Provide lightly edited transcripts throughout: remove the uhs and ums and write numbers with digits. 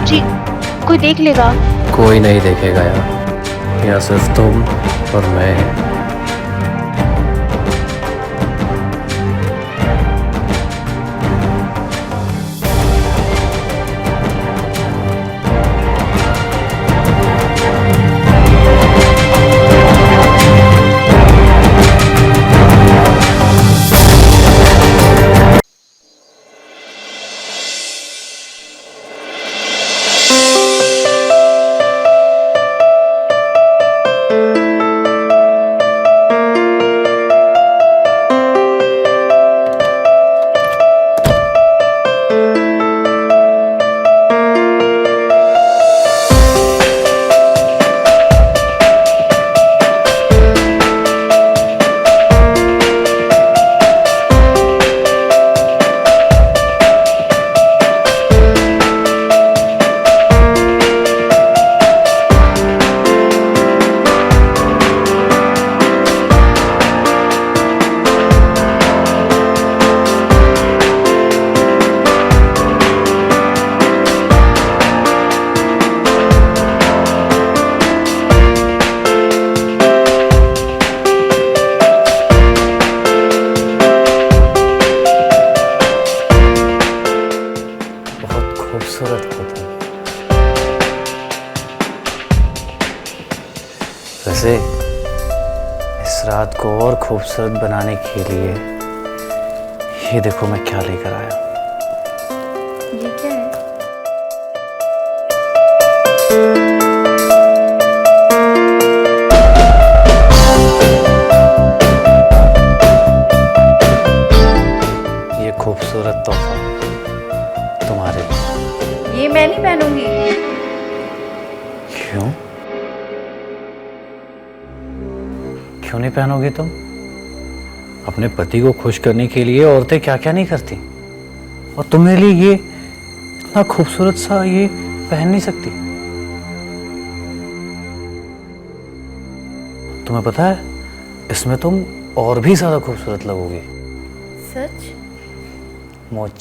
जी, कोई देख लेगा। कोई नहीं देखेगा यार, यहाँ सिर्फ तुम और मैं हैं। खूबसूरत हो तुम। वैसे इस रात को और खूबसूरत बनाने के लिए ये देखो मैं क्या लेकर आया। ये क्या है? ये खूबसूरत तोहफा तुम्हारे लिए। ये मैं नहीं पहनूंगी। क्यों? क्यों नहीं पहनोगी तुम? अपने पति को खुश करने के लिए औरतें क्या क्या नहीं करती, और तुम मेरे लिए ये इतना खूबसूरत सा ये पहन नहीं सकती? तुम्हें पता है इसमें तुम और भी ज्यादा खूबसूरत लगोगी। सच? मुझ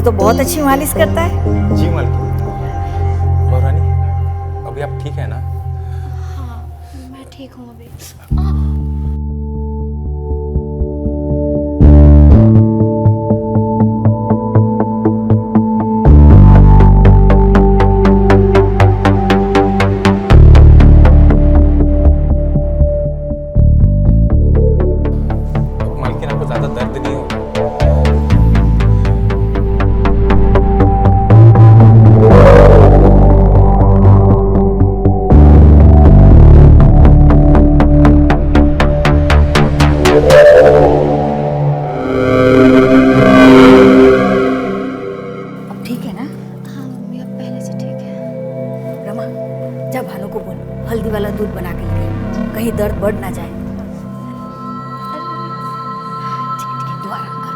तो बहुत अच्छी मालिश करता है। जी मालकिन। बहुरानी, अभी आप ठीक है ना? हाँ, मैं ठीक हूँ अभी। मालकिन, आपको ज्यादा दर्द नहीं होगा। अब ठीक है ना? हाँ मम्मी, अब पहले से ठीक है। रमा, जा भानु को बोल हल्दी वाला दूध बना के ले, कहीं दर्द बढ़ ना जाए। ठीक है, ठीक है, दुआ रखा।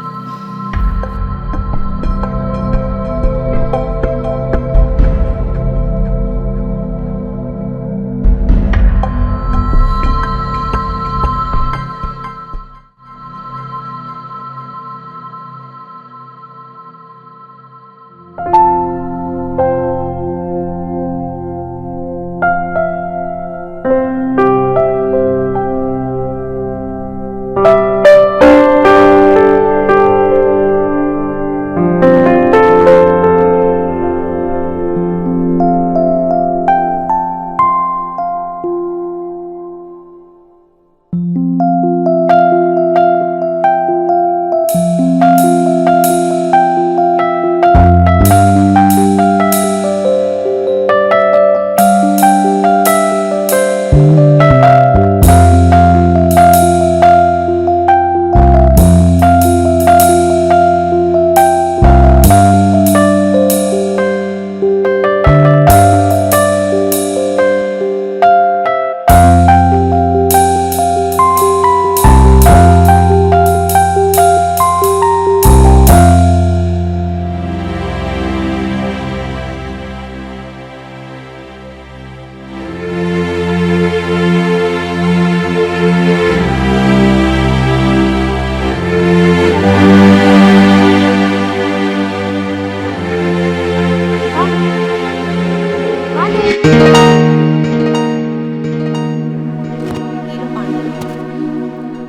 ये लो पानी,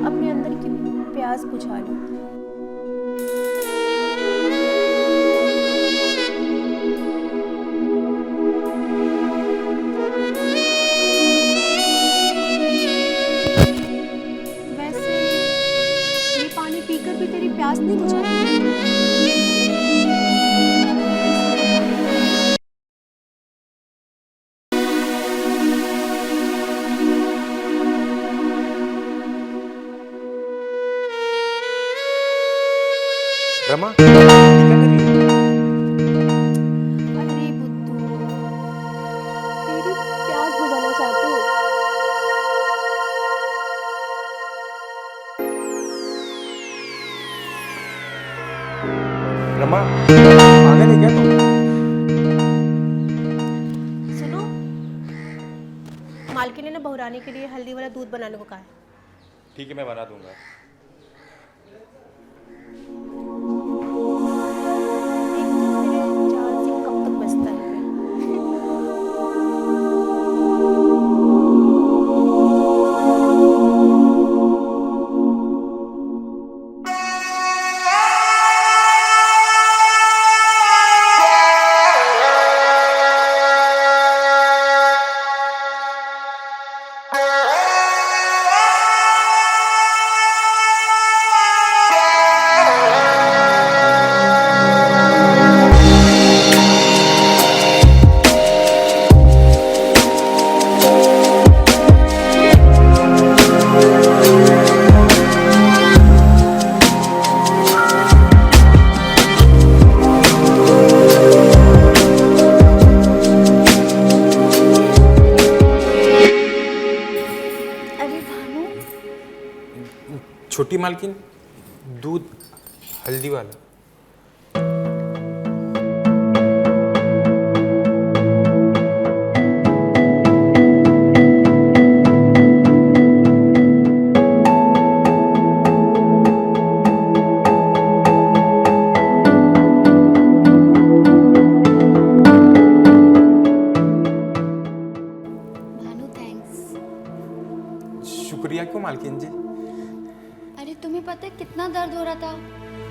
अपने अंदर की प्यास बुझा लो। वैसे ये पानी पीकर भी तेरी प्यास नहीं बुझाई? रमा, ये क्या कर रही है? अरे बुद्धू, तेरी प्यास बुझाना चाहती हूँ। रमा, पागल है क्या तुम? सुनो, मालकिन ने ना बहुरानी के लिए हल्दी वाला दूध बनाने को कहा है। ठीक है, मैं बना दूंगा। देखती हूँ मेरे जाल से कब तक बचता है। छोटी मालकिन, दूध हल्दी वाला। क्यों मालकिन जी? अरे तुम्हें पता है कितना दर्द हो रहा था,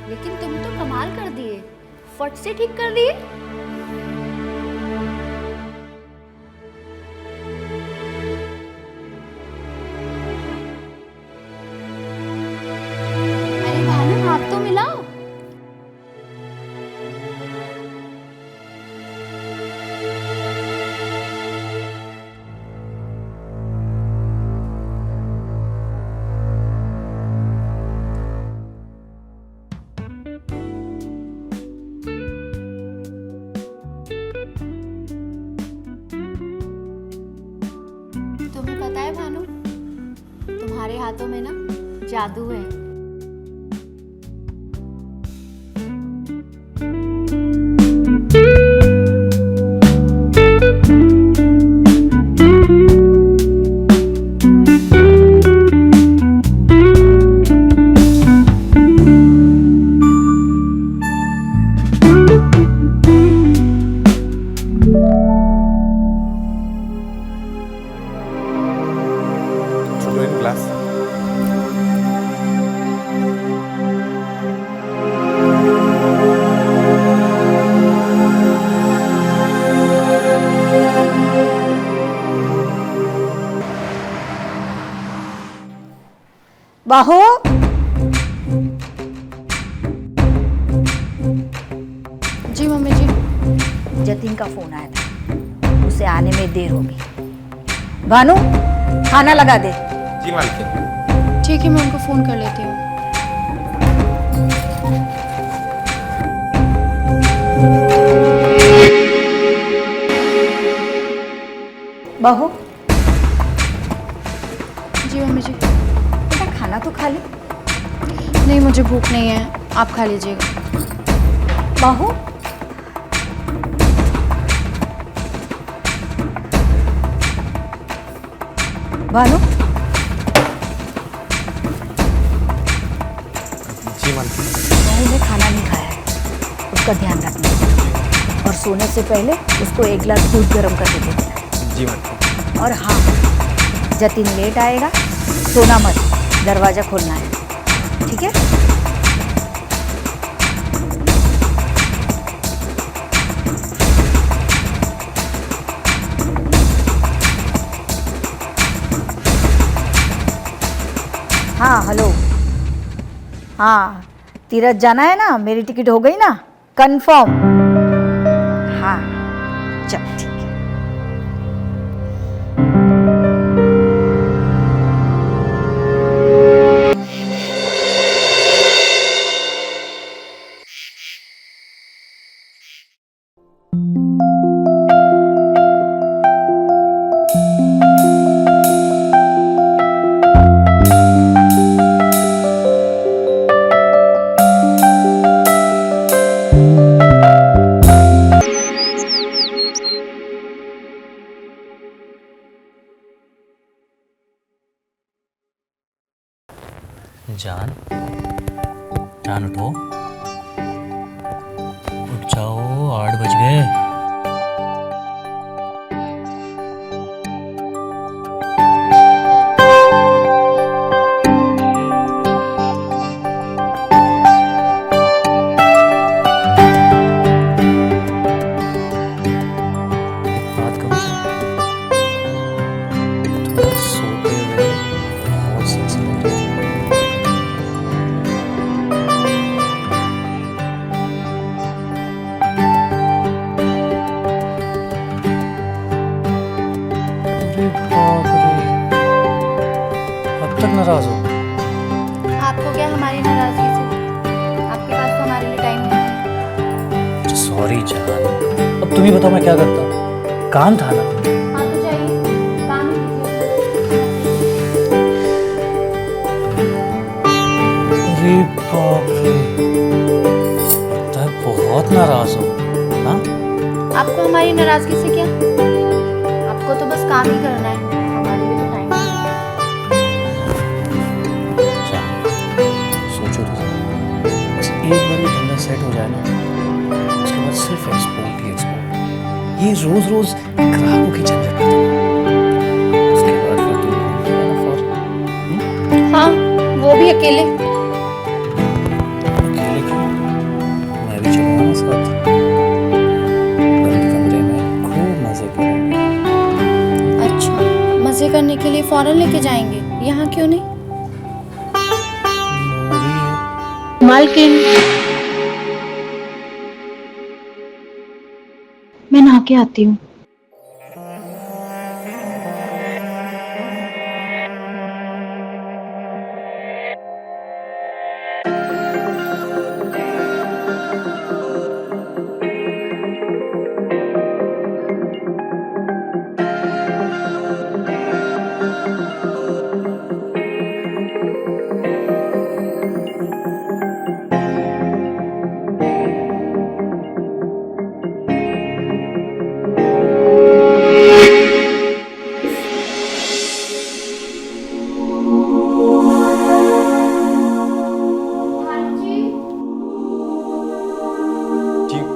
लेकिन तुम तो कमाल कर दिए, फट से ठीक कर दिए। अरे भानु, हाथ तो मिलाओ। तुम्हें पता है भानु, तुम्हारे हाथों में ना जादू है। छोटो इन ग्लास। बाहो, जी मम्मी जी। जतिन का फोन आया था, उसे आने में देर होगी। भानु, खाना लगा दे। जी मालकिन। ठीक है, मैं उनको फोन कर लेती हूँ। बाहो, जी मम्मी जी। बेटा खाना तो खा ले। नहीं, मुझे भूख नहीं है, आप खा लीजिएगा। बाहो, भानु, जी मालकिन। बहू ने खाना नहीं खाया है, उसका ध्यान रखना। और सोने से पहले उसको 1 गिलास दूध गर्म करके दे देना। जी मालकिन। और हाँ, जतिन लेट आएगा, सोना मत, दरवाजा खोलना है, ठीक है? हाँ हेलो। हाँ, तीरथ जाना है ना, मेरी टिकट हो गई ना कंफर्म। हाँ चल ठीक है। जान, जान उठो, उठ जाओ, 8 बज गए। बात करो, थोड़ा सोते हुए बहुत सेंसिटिव लग रही है। अरे बाप रे, अब तक नाराज हो? आपको क्या हमारी नाराजगी से? आपके पास तो हमारे लिए टाइम नहीं है। सॉरी जान, अब तुम ही बताओ मैं क्या करता? काम था ना। हाँ तो जाइए, काम कीजिए। अरे बाप रे, लगता है बहुत नाराज हो। हाँ, आपको हमारी नाराजगी से क्या? आपको तो बस काम ही करना है, हमारे लिए तो टाइम नहीं है। जान, सोचो तो सही। बस एक बार ये धंधा सेट हो जाए ना, उसके बाद सिर्फ एक्सपोर्ट ही एक्सपोर्ट। ये रोज रोज ग्राहकों की झंझट खत्म। उसके बाद फिर तुम घूम के आना फॉर अकेले? अकेले क्यों? मैं भी चलूंगा ना साथ। बंद कमरे में खूब मजे करेंगे। अच्छा, मजे करने के लिए फॉरेन लेके जाएंगे, यहाँ क्यों नहीं? मालकिन, मैं नहा के आती हूँ।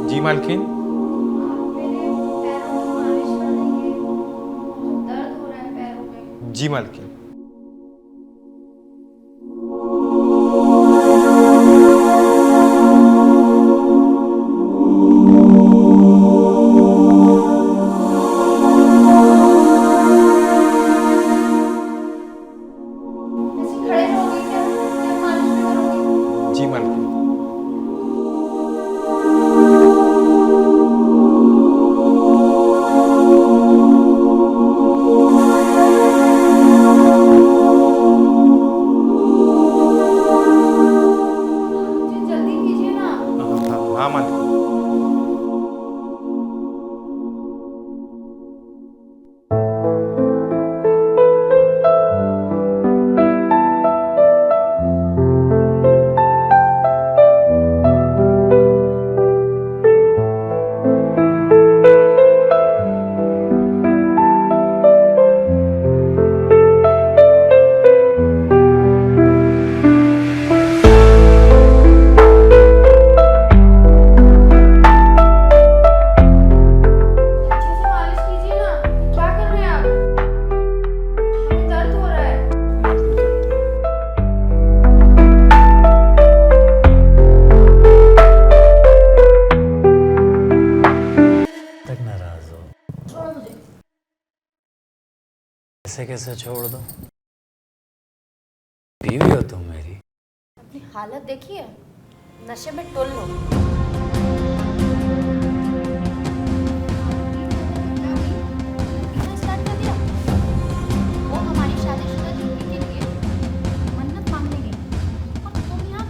जी मालकिन। जी मालकिन। जी मालकिन। हाँ मालकिन। ऐसे कैसे छोड़ दो? बीवी हो तुम मेरी। अपनी हालत देखिए, नशे में टुल लो। स्टार्ट कर दिया। वो हमारी शादीशुदा जिंदगी के लिए मन्नत मांगने गई और तुम यहाँ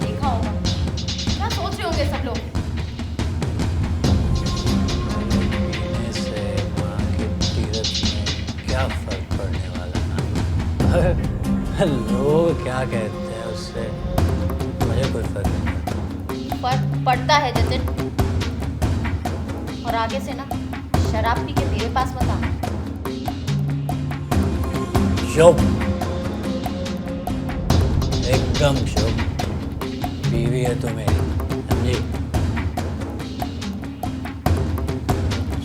देखा होगा, क्या सोच रहे होंगे सब लोग? पीने से माँ के तीरथ में क्या फर्क पड़ने वाला ना? लोग क्या कहते हैं उससे मुझे कोई फर्क नहीं पड़ता। फर्क पड़ता है जतिन। और आगे से ना शराब पी के मेरे पास मत आना। शुभ, एकदम शुभ। बीवी है तू मेरी, समझी?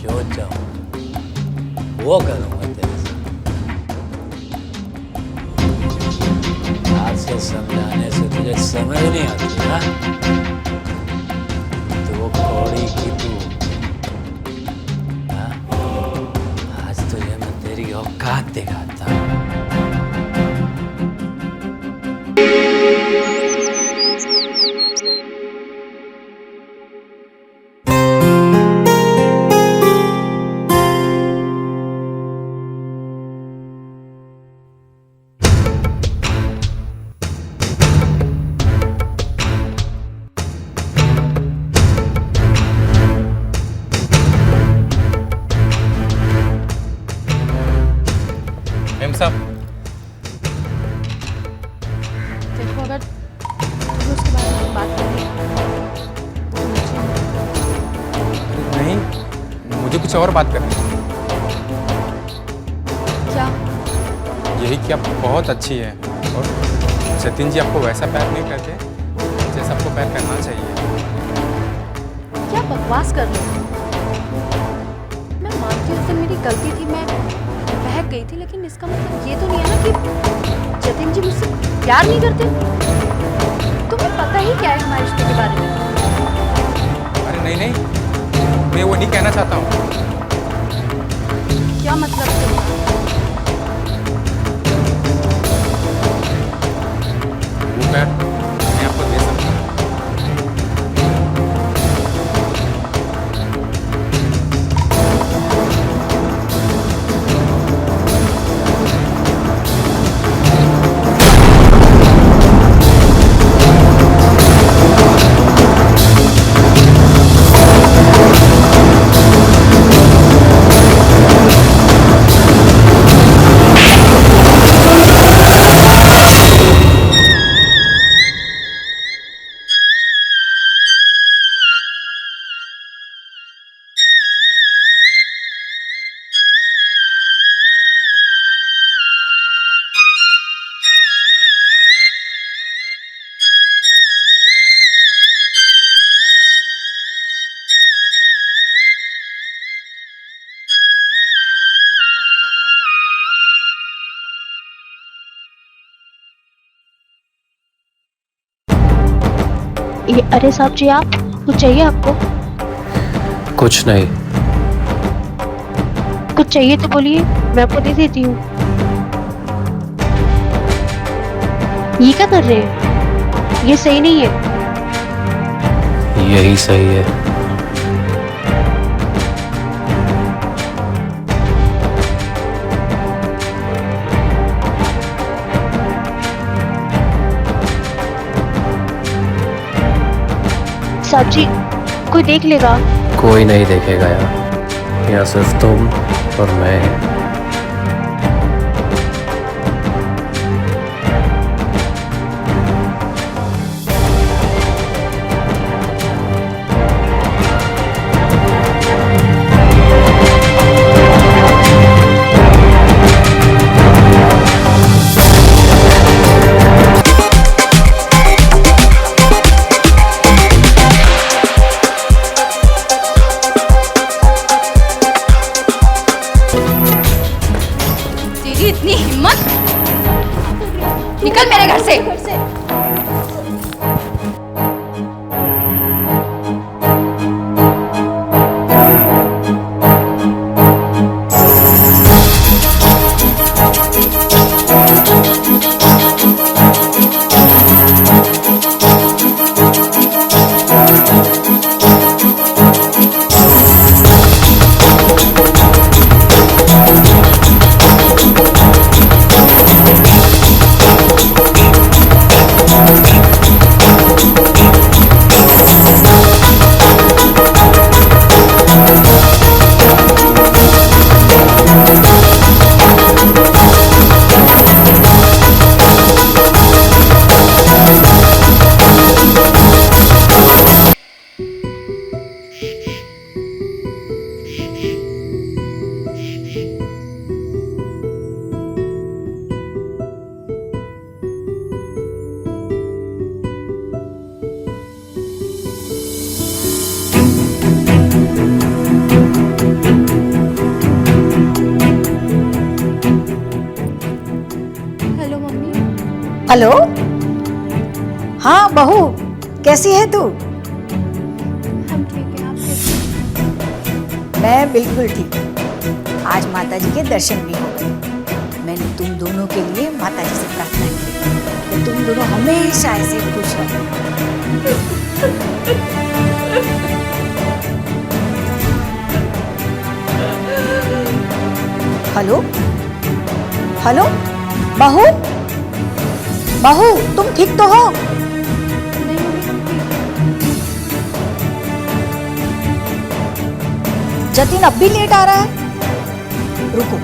जो चाहूँ वो करूँगा तेरे साथ। आज से समझाने से तुझे समझ नहीं आती ना? तो वो कौड़ी की तू, हाँ? आज तुझे मैं तेरी औकात दिखाता हूँ। एम साहब, देखो, अगर तुम्हें उसके बारे में बात करनी है नहीं, मुझे कुछ और बात करनी है। क्या? यही कि आप बहुत अच्छी हैं और जतिन जी आपको वैसा प्यार नहीं करते जैसा आपको प्यार करना चाहिए। क्या बकवास कर रहे हो? मैं मानती हूँ, उससे मेरी गलती थी, मैं बहक गई थी, लेकिन इसका मतलब ये तो नहीं है ना कि जतिन जी मुझसे प्यार नहीं करते। तुम्हें पता ही क्या है हमारे रिश्ते के बारे में? अरे नहीं नहीं, मैं वो नहीं कहना चाहता हूँ। क्या मतलब तुम्हारा? वो पैर मैं आपको दे सकता हूँ। ये अरे साहब जी, आप कुछ चाहिए आपको? कुछ नहीं। कुछ चाहिए तो बोलिए, मैं आपको दे देती हूँ। ये क्या कर रहे हैं? ये सही नहीं है। यही सही है। साहब जी, कोई देख लेगा? कोई नहीं देखेगा यार, यहाँ सिर्फ तुम और मैं हैं। तेरी इतनी हिम्मत, निकल मेरे घर से। Hello mummy. हेलो। हाँ बहू, कैसी है तू? हम ठीक हैं, आप कैसे हैं? मैं बिल्कुल ठीक हूँ। आज माता जी के दर्शन भी हो गए। मैंने तुम दोनों के लिए माता जी से प्रार्थना की कि तुम दोनों हमेशा ऐसे खुश रहो। हेलो हेलो, बहू बहू, तुम ठीक तो हो? नहीं मम्मी, हम ठीक हैं। जतिन अब भी लेट आ रहा है। रुको,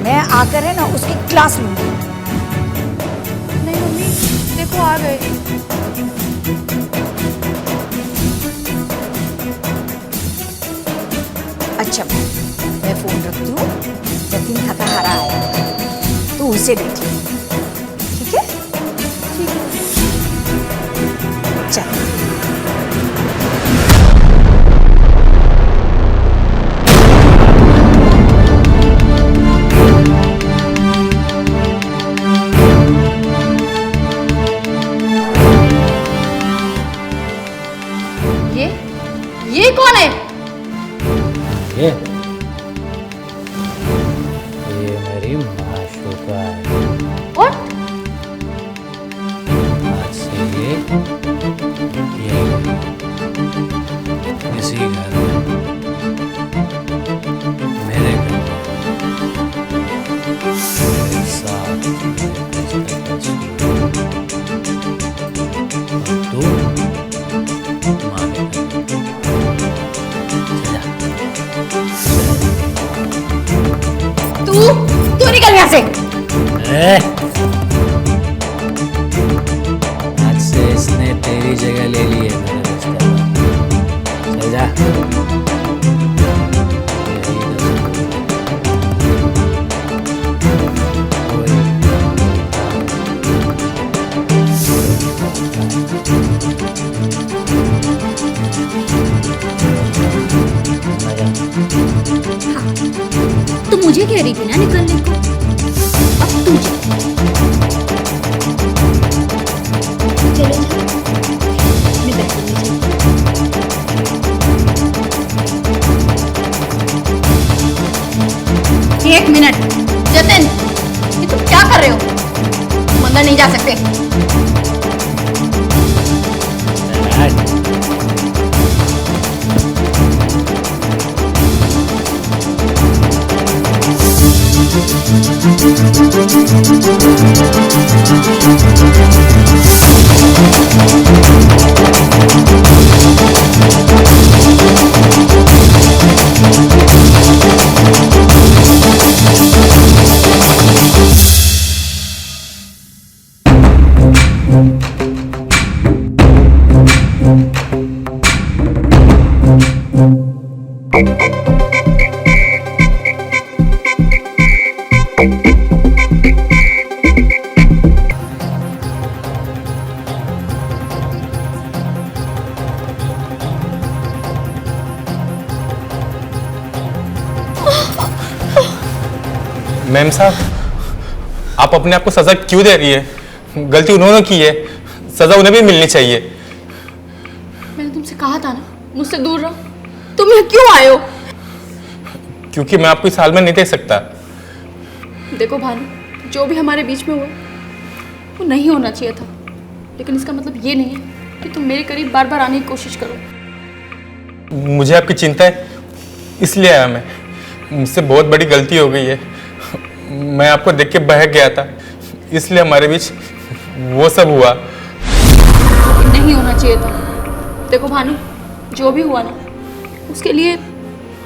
मैं आकर है ना उसकी क्लास लूंगी। नहीं मम्मी, देखो आ गए। अच्छा मैं फोन रखती हूँ, जतिन थका हारा है तो उसे देख ले, ठीक है? ठीक है। चल। कौन है? ये मेरी माशूका है। और आज से ये इसी घर में, मेरे घर में, मेरे साथ तू माँ के घर में। तू निकल यहाँ से। आज से इसने तेरी जगह ले ली है मेरे रिश्तेदार। चल जा। यही तो मुझे कह रही थी ना निकलने को, अब तू जा। चलो जा, मैं बैठूंगी। एक मिनट जतिन, ये तुम क्या कर रहे हो? तुम अंदर नहीं जा सकते। मैम साहब, आप अपने आप को सजा क्यों दे रही है? गलती उन्होंने की है, सजा उन्हें भी मिलनी चाहिए। मैंने तुमसे कहा था ना मुझसे दूर रहो। तुम यहाँ क्यों आए हो? क्योंकि मैं आपको इस हाल में नहीं देख सकता। देखो भानु, जो भी हमारे बीच में हुआ वो नहीं होना चाहिए था, लेकिन इसका मतलब ये नहीं है कि तुम मेरे करीब बार बार आने की कोशिश करो। मुझे आपकी चिंता है, इसलिए आया मैं। मुझसे बहुत बड़ी गलती हो गई है। मैं आपको देख के बहक गया था, इसलिए हमारे बीच वो सब हुआ। नहीं होना चाहिए था। देखो भानु, जो भी हुआ ना, उसके लिए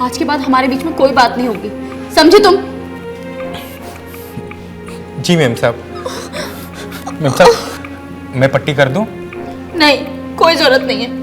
आज के बाद हमारे बीच में कोई बात नहीं होगी, समझे तुम? जी मैम साहब। मैम साहब, मैं पट्टी कर दूं? नहीं, कोई जरूरत नहीं है।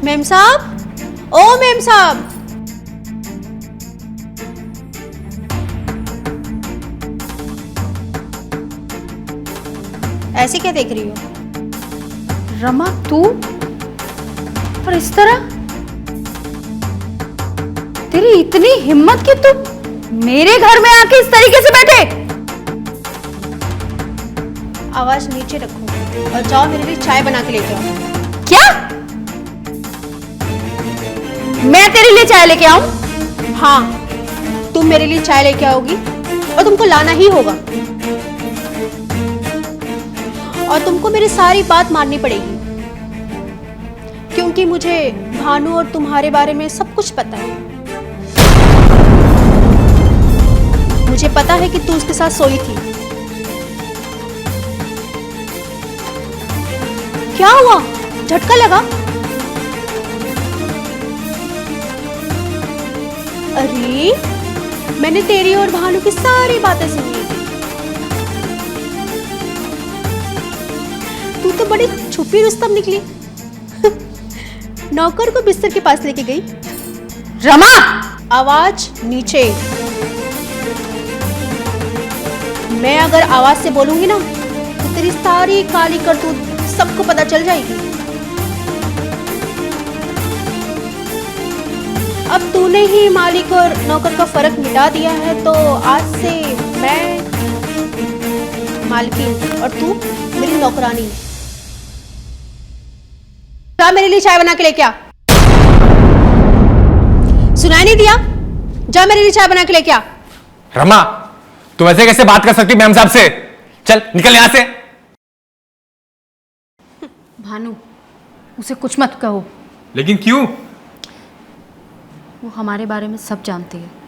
मेम साहब, ओ मेम साहब, ऐसे क्या देख रही हो? रमा, तू? और इस तरह? तेरी इतनी हिम्मत कि तुम मेरे घर में आके इस तरीके से बैठे? आवाज नीचे रखो और जाओ मेरे लिए चाय बना के ले जाओ। क्या? मैं तेरे लिए चाय लेके आऊं? हाँ, तुम मेरे लिए चाय लेके आओगी और तुमको लाना ही होगा, और तुमको मेरी सारी बात माननी पड़ेगी, क्योंकि मुझे भानु और तुम्हारे बारे में सब कुछ पता है। मुझे पता है कि तू उसके साथ सोई थी। क्या हुआ? झटका लगा? अरे, मैंने तेरी और भानु की सारी बातें सुनी थी। तो बड़ी छुपी रुस्तम निकली। नौकर को बिस्तर के पास लेके गई। रमा, आवाज नीचे। मैं अगर आवाज से बोलूंगी ना तो तेरी सारी काली करतूत सबको पता चल जाएगी। अब तूने ही मालिक और नौकर का फर्क मिटा दिया है, तो आज से मैं मालकिन और तू मेरी नौकरानी। जा मेरे लिए चाय बना के लेके आ। सुनाई नहीं दिया? जा मेरे लिए चाय बना के लेके आ। रमा, तुम ऐसे कैसे बात कर सकती मैम साहब से? चल निकल यहां से। भानु, उसे कुछ मत कहो। लेकिन क्यों? वो हमारे बारे में सब जानती है।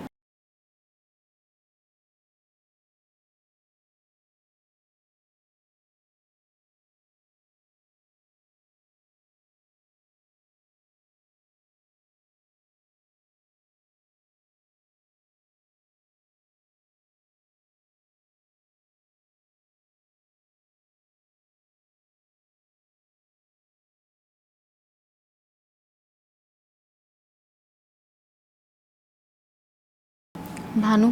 भानु,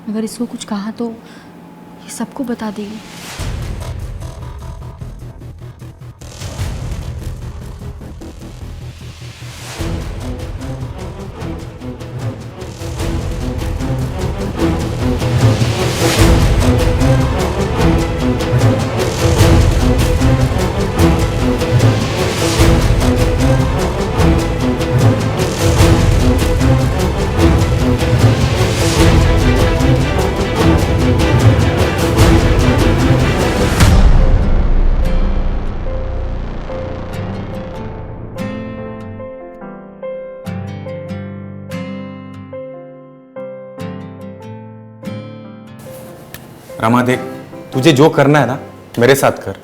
अगर इसको कुछ कहा तो ये सबको बता देगी। रमा देख, तुझे जो करना है ना मेरे साथ कर,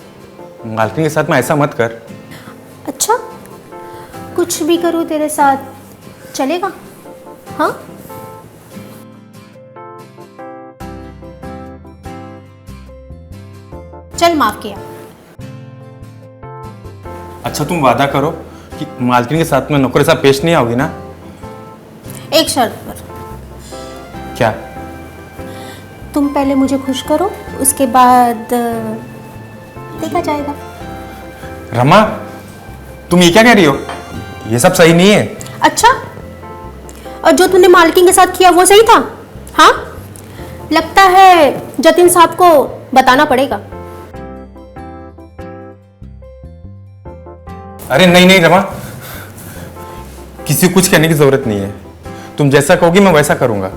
मालकिन के साथ में ऐसा मत कर। अच्छा, कुछ भी करूं तेरे साथ चलेगा? हाँ, चल माफ किया। अच्छा तुम वादा करो कि मालकिन के साथ में नौकर के साथ पेश नहीं आओगी ना? एक शर्त पर। क्या? तुम पहले मुझे खुश करो, उसके बाद देखा जाएगा। रमा, तुम ये क्या कह रही हो? ये सब सही नहीं है। अच्छा, और जो तूने मालकिन के साथ किया वो सही था? हाँ, लगता है जतिन साहब को बताना पड़ेगा। अरे नहीं नहीं रमा, किसी को कुछ कहने की जरूरत नहीं है। तुम जैसा कहोगी मैं वैसा करूंगा।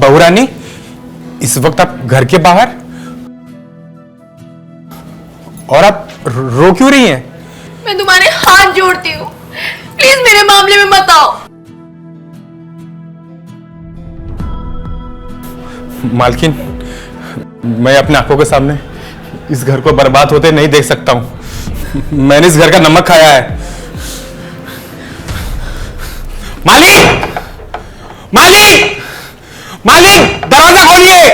बहू रानी, इस वक्त आप घर के बाहर और आप रो क्यों रही हैं? मैं तुम्हारे हाथ जोड़ती हूँ, प्लीज मेरे मामले में मत आओ। मालकिन, मैं अपने आंखों के सामने इस घर को बर्बाद होते नहीं देख सकता हूं। मैंने इस घर का नमक खाया है। मालिक! मालिक! मालिक! दरवाजा खोलिए!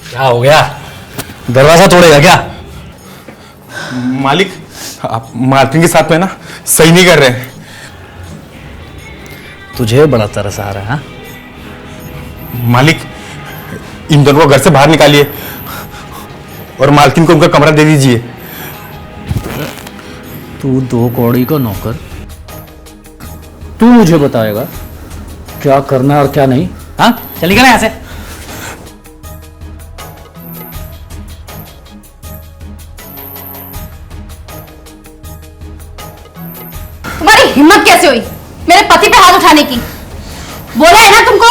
क्या हो गया? दरवाजा तोड़ेगा क्या? मालिक, आप मालकिन के साथ में ना सही नहीं कर रहे हैं। तुझे बड़ा तरस आ रहा है? हाँ? मालिक, इन दोनों को घर से बाहर निकालिए और मालकिन को उनका कमरा दे दीजिए। तू 2 कौड़ी का नौकर, तू मुझे बताएगा क्या करना है और क्या नहीं? हाँ, चल निकल यहाँ से। तुम्हारी हिम्मत कैसे हुई मेरे पति पे हाथ उठाने की? बोला है ना तुमको,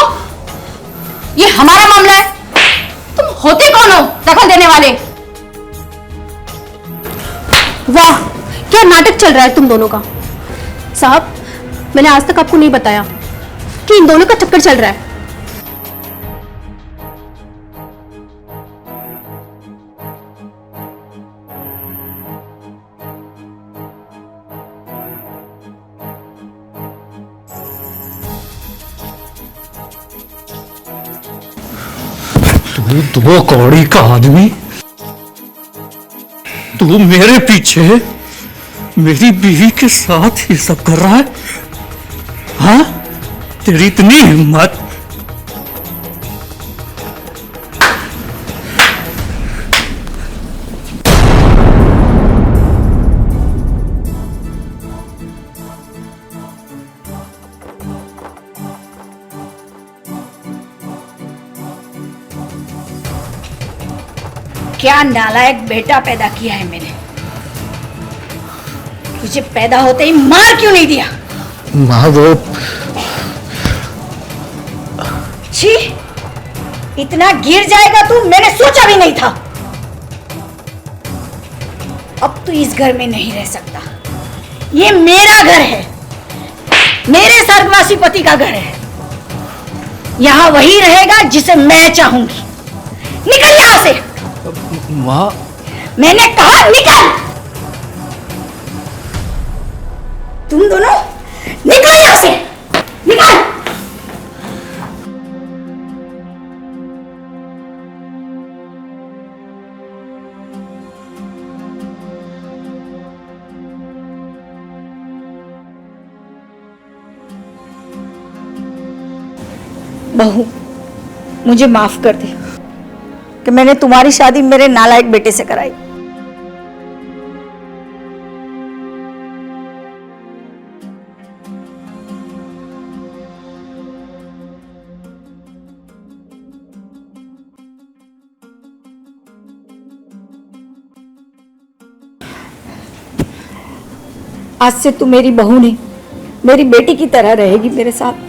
ये हमारा मामला है। तुम होते कौन हो दखल देने वाले? वाह, क्या नाटक चल रहा है तुम दोनों का। साहब, मैंने आज तक आपको नहीं बताया कि इन दोनों का चक्कर चल रहा है। तू 2 कौड़ी का आदमी, तू मेरे पीछे मेरी बीवी के साथ ये सब कर रहा है? हाँ, तेरी इतनी हिम्मत? क्या नालायक बेटा पैदा किया है मैंने। तुझे पैदा होते ही मार क्यों नहीं दिया? माँ, वो छी, इतना गिर जाएगा तू, मैंने सोचा भी नहीं था। अब तू इस घर में नहीं रह सकता। ये मेरा घर है, मेरे स्वर्गवासी पति का घर है। यहां वही रहेगा जिसे मैं चाहूंगी। निकल यहां से। माँ, मैंने कहा निकल। तुम दोनों निकलो यहां से, निकल। बहू, मुझे माफ कर दे कि मैंने तुम्हारी शादी मेरे नालायक बेटे से कराई। आज से तू मेरी बहू नहीं, मेरी बेटी की तरह रहेगी मेरे साथ।